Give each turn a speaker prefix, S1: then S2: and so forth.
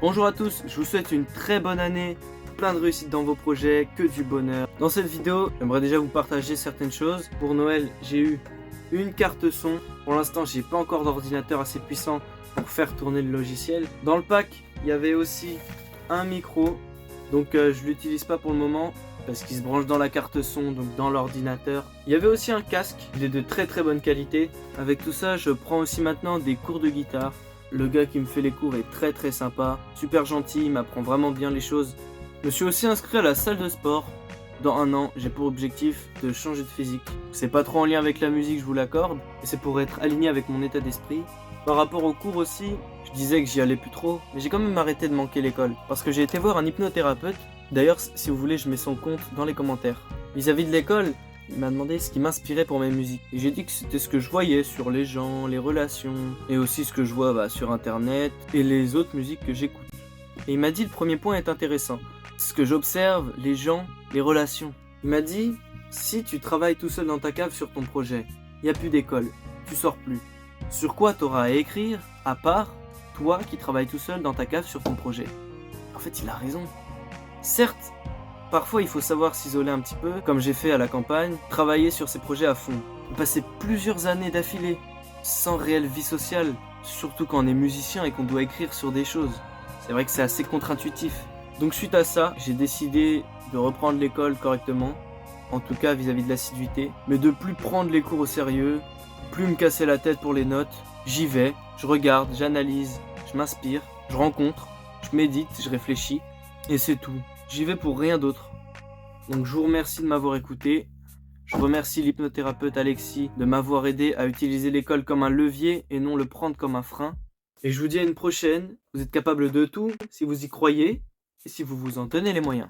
S1: Bonjour à tous, je vous souhaite une très bonne année, plein de réussite dans vos projets, que du bonheur. Dans cette vidéo, j'aimerais déjà vous partager certaines choses. Pour Noël, j'ai eu une carte son. Pour l'instant, j'ai pas encore d'ordinateur assez puissant pour faire tourner le logiciel. Dans le pack, il y avait aussi un micro, donc je l'utilise pas pour le moment parce qu'il se branche dans la carte son, donc dans l'ordinateur. Il y avait aussi un casque, il est de très bonne qualité. Avec tout ça, je prends aussi maintenant des cours de guitare. Le gars qui me fait les cours est très sympa, super gentil, il m'apprend vraiment bien les choses. Je me suis aussi inscrit à la salle de sport. Dans un an, j'ai pour objectif de changer de physique. C'est pas trop en lien avec la musique, je vous l'accorde, et c'est pour être aligné avec mon état d'esprit. Par rapport aux cours aussi, je disais que j'y allais plus trop, mais j'ai quand même arrêté de manquer l'école, parce que j'ai été voir un hypnothérapeute. D'ailleurs, si vous voulez, je mets son compte dans les commentaires. Vis-à-vis de l'école, il m'a demandé ce qui m'inspirait pour mes musiques. Et j'ai dit que c'était ce que je voyais sur les gens, les relations, et aussi ce que je vois sur internet, et les autres musiques que j'écoute. Et il m'a dit le premier point est intéressant. Ce que j'observe, les gens, les relations. Il m'a dit, si tu travailles tout seul dans ta cave sur ton projet, il n'y a plus d'école, tu sors plus. Sur quoi t'auras à écrire, à part toi qui travailles tout seul dans ta cave sur ton projet? En fait, il a raison. Certes, parfois il faut savoir s'isoler un petit peu, comme j'ai fait à la campagne, travailler sur ses projets à fond. Passer plusieurs années d'affilée, sans réelle vie sociale, surtout quand on est musicien et qu'on doit écrire sur des choses. C'est vrai que c'est assez contre-intuitif. Donc suite à ça, j'ai décidé de reprendre l'école correctement, en tout cas vis-à-vis de l'assiduité, mais de plus prendre les cours au sérieux, plus me casser la tête pour les notes. J'y vais, je regarde, j'analyse, je m'inspire, je rencontre, je médite, je réfléchis, et c'est tout. J'y vais pour rien d'autre. Donc je vous remercie de m'avoir écouté. Je remercie l'hypnothérapeute Alexis de m'avoir aidé à utiliser l'école comme un levier et non le prendre comme un frein. Et je vous dis à une prochaine. Vous êtes capable de tout si vous y croyez et si vous vous en tenez les moyens.